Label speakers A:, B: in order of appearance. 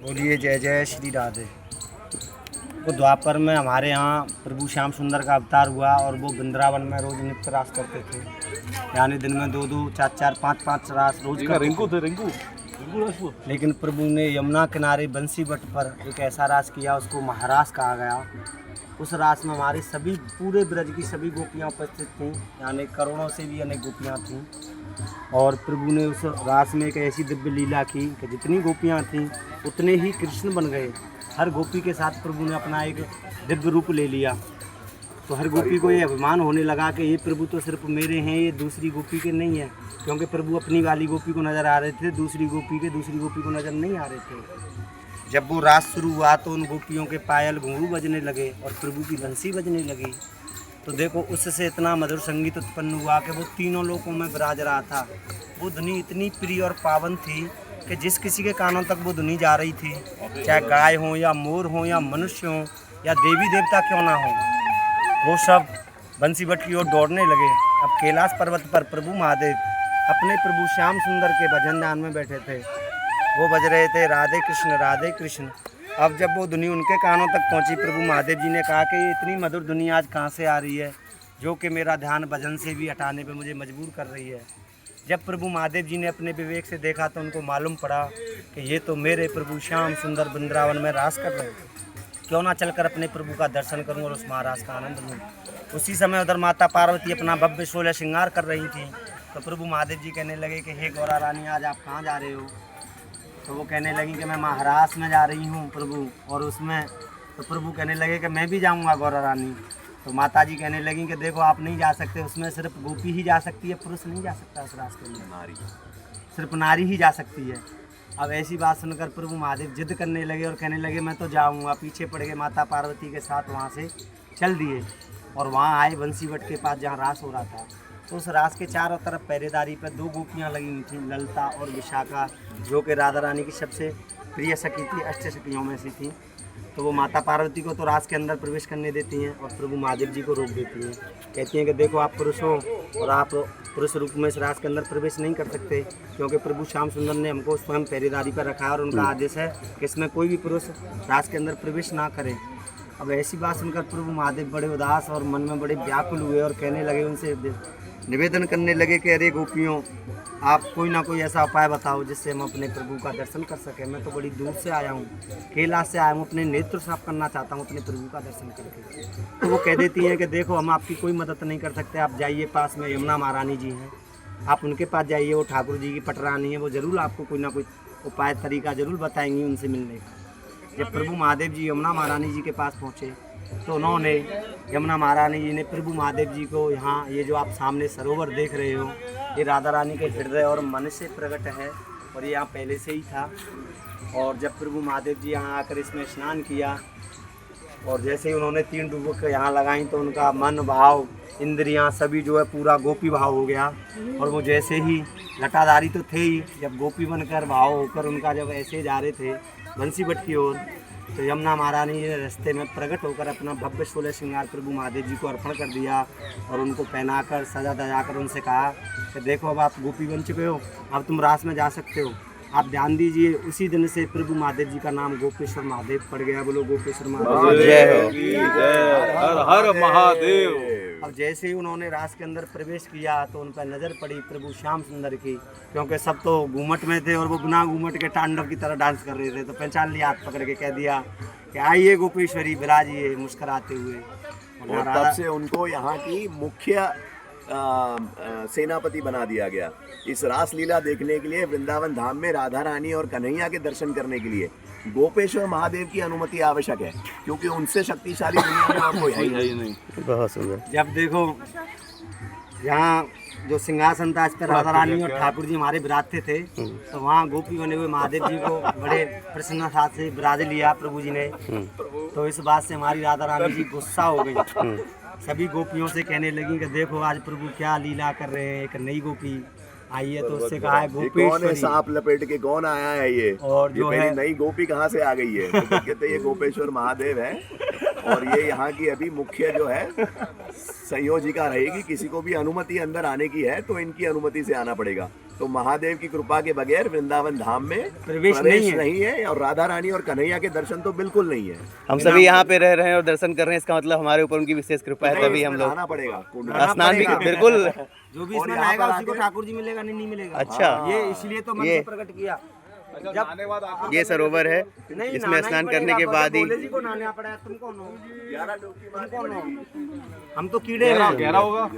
A: बोलिए जय जय श्री राधे। वो द्वापर में हमारे यहाँ प्रभु श्याम सुंदर का अवतार हुआ और वो वृंदावन में रोज नित्य रास करते थे, यानी दिन में 2-2, 4-4, 5-5 रास रोज करते थे। लेकिन प्रभु ने यमुना किनारे बंसी बट पर एक ऐसा रास किया, उसको महारास कहा गया। उस रास में हमारी सभी पूरे ब्रज की सभी गोपियाँ उपस्थित थीं, यानी करोड़ों से भी अनेक गोपियाँ थीं। और प्रभु ने उस रास में एक ऐसी दिव्य लीला की कि जितनी गोपियाँ थीं उतने ही कृष्ण बन गए। हर गोपी के साथ प्रभु ने अपना एक दिव्य रूप ले लिया। तो हर गोपी को ये अभिमान होने लगा कि ये प्रभु तो सिर्फ मेरे हैं, ये दूसरी गोपी के नहीं है, क्योंकि प्रभु अपनी वाली गोपी को नज़र आ रहे थे, दूसरी गोपी को नज़र नहीं आ रहे थे। जब वो रास शुरू हुआ तो उन गोपियों के पायल घुंघरू बजने लगे और प्रभु की बंसी बजने लगी। तो देखो उससे इतना मधुर संगीत उत्पन्न हुआ कि वो तीनों लोकों में विराज रहा था। वो धुनी इतनी प्रिय और पावन थी कि जिस किसी के कानों तक वो धुनी जा रही थी, चाहे गाय हो या मोर हो या मनुष्य हो या देवी देवता क्यों ना हो, वो सब बंसी बट की ओर दौड़ने लगे। अब कैलाश पर्वत पर प्रभु महादेव अपने प्रभु श्याम सुंदर के भजन ध्यान में बैठे थे। वो बज रहे थे राधे कृष्ण राधे कृष्ण। अब जब वो धुनी उनके कानों तक पहुंची, प्रभु महादेव जी ने कहा कि ये इतनी मधुर धुनी आज कहाँ से आ रही है, जो कि मेरा ध्यान भजन से भी हटाने पे मुझे मजबूर कर रही है। जब प्रभु महादेव जी ने अपने विवेक से देखा तो उनको मालूम पड़ा कि ये तो मेरे प्रभु श्याम सुंदर वृंदावन में रास कर रहे हैं, क्यों ना चलकर अपने प्रभु का दर्शन करूं और उस महारास का आनंद लूँ। उसी समय उधर माता पार्वती अपना भव्य 16 श्रृंगार कर रही थी। तो प्रभु महादेव जी कहने लगे कि हे गौरा रानी, आज आप कहाँ जा रहे हो? तो वो कहने लगी कि मैं महारास में जा रही हूँ प्रभु। और उसमें तो प्रभु कहने लगे कि मैं भी जाऊँगा गौरा रानी। तो माता जी कहने लगी कि देखो आप नहीं जा सकते, उसमें सिर्फ गोपी ही जा सकती है, पुरुष नहीं जा सकता उस रास के लिए, नारी, सिर्फ नारी ही जा सकती है। अब ऐसी बात सुनकर प्रभु महादेव जिद करने लगे और कहने लगे मैं तो जाऊँगा। पीछे पड़ गए, माता पार्वती के साथ वहाँ से चल दिए और वहाँ आए बंसीवट के पास जहाँ रास हो रहा था। तो उस रास के चारों तरफ पहरेदारी पर 2 गोपियाँ लगी हुई थीं, ललता और विशाखा, जो कि राधा रानी की सबसे प्रिय सखी थी, अष्ट सखियों में से थी। तो वो माता पार्वती को तो रास के अंदर प्रवेश करने देती हैं और प्रभु महादेव जी को रोक देती हैं। कहती हैं कि देखो आप पुरुष हो और आप पुरुष रूप में इस रास के अंदर प्रवेश नहीं कर सकते, क्योंकि प्रभु श्याम सुंदर ने हमको स्वयं पहरेदारी पर रखा है और उनका आदेश है कि इसमें कोई भी पुरुष रास के अंदर प्रवेश ना करे। अब ऐसी बात सुनकर प्रभु महादेव बड़े उदास और मन में बड़े व्याकुल हुए और कहने लगे, उनसे निवेदन करने लगे कि अरे गोपियों, आप कोई ना कोई ऐसा उपाय बताओ जिससे हम अपने प्रभु का दर्शन कर सकें। मैं तो बड़ी दूर से आया हूँ, कैलाश से आया हूँ, अपने नेत्र साफ करना चाहता हूँ अपने प्रभु का दर्शन करके। तो वो कह देती हैं कि देखो हम आपकी कोई मदद नहीं कर सकते, आप जाइए, पास में यमुना महारानी जी हैं, आप उनके पास जाइए, वो ठाकुर जी की पटरानी है, वो ज़रूर आपको कोई ना कोई उपाय तरीका ज़रूर बताएंगी उनसे मिलने का। जब प्रभु महादेव जी यमुना महारानी जी के पास पहुँचे तो उन्होंने, यमुना महारानी जी ने प्रभु महादेव जी को, यहाँ ये जो आप सामने सरोवर देख रहे हो, ये राधा रानी के हृदय और मन से प्रकट है और ये यहाँ पहले से ही था। और जब प्रभु महादेव जी यहाँ आकर इसमें स्नान किया और जैसे ही उन्होंने 3 डुबक यहाँ लगाई तो उनका मन भाव इंद्रियाँ सभी जो है पूरा गोपी भाव हो गया। और वो जैसे ही घटाधारी तो थे ही, जब गोपी बनकर भाव होकर उनका जब ऐसे जा रहे थे बंसी बट की ओर, तो यमुना महारानी ने रास्ते में प्रकट होकर अपना भव्य 16 श्रृंगार प्रभु महादेव जी को अर्पण कर दिया और उनको पहनाकर सजा दजाकर उनसे कहा कि देखो अब आप गोपी बन चुके हो, अब तुम रास में जा सकते हो। आप ध्यान दीजिए, उसी दिन से प्रभु महादेव जी का नाम गोपेश्वर महादेव पड़ गया। बोलो गोपेश्वर महादेव
B: हर हर महादेव।
A: अब जैसे ही उन्होंने रास के अंदर प्रवेश किया तो उन पर नज़र पड़ी प्रभु श्याम सुंदर की, क्योंकि सब तो घूमट में थे और वो बिना घूमट के तांडव की तरह डांस कर रहे थे। तो पहचान लिया, हाथ पकड़ के कह दिया कि आइए गोपेश्वरी, विराजिए मुस्कुराते हुए।
C: और तब से उनको यहाँ की मुख्य सेनापति बना दिया गया। इस रास लीला देखने के लिए वृंदावन धाम में राधा रानी और कन्हैया के दर्शन करने के लिए गोपेश्वर महादेव की अनुमति आवश्यक है, क्योंकि उनसे शक्तिशाली दुनिया में और कोई है ही नहीं।
B: बहुत सुंदर।
A: जब देखो यहाँ जो सिंहासन था इस पर राधा रानी और ठाकुर जी हमारे विराजते थे, तो वहाँ गोपी बने हुए महादेव जी को बड़े प्रसन्नता से विराज लिया प्रभु जी ने। तो इस बात से हमारी राधा रानी जी गुस्सा हो गई, सभी गोपियों से कहने लगी कि देखो आज प्रभु क्या लीला कर रहे हैं। एक नई गोपी आई है तो उससे कहा है गोपेश्वरी,
C: सांप लपेट के कौन आया है ये,
A: और जो
C: ये
A: है
C: नई गोपी कहाँ से आ गई है? तो कहते ये गोपेश्वर महादेव है। और ये यहाँ की अभी मुख्य जो है संयोजिका रहेगी। किसी को भी अनुमति अंदर आने की है तो इनकी अनुमति से आना पड़ेगा। तो महादेव की कृपा के बगैर वृंदावन धाम में
A: प्रवेश
C: नहीं है और राधा रानी और कन्हैया के दर्शन तो बिल्कुल नहीं है।
D: हम सभी यहाँ पे रह रहे हैं और दर्शन कर रहे हैं, इसका मतलब हमारे ऊपर उनकी विशेष कृपा है, तभी हम लोग
C: आना पड़ेगा।
D: स्नान भी बिल्कुल।
A: जो भी
C: और
A: इसमें
C: यहाँ
A: आएगा
C: पर
A: उसी को
C: आके-
A: ठाकुर जी मिलेगा, नहीं मिलेगा।
D: अच्छा।
A: ये इसलिए तो मन
D: ये-
A: से प्रकट किया। जब
D: ये सरोवर है,
A: नहीं,
D: इसमें
A: नहाना ही
D: स्नान करने
A: पड़ेगा,
D: के बाद ही
A: भोले जी को नहाना पड़ा। तुम कौन हो? तुम कौन हो? हम तो कीड़े हैं।
B: गहरा होगा।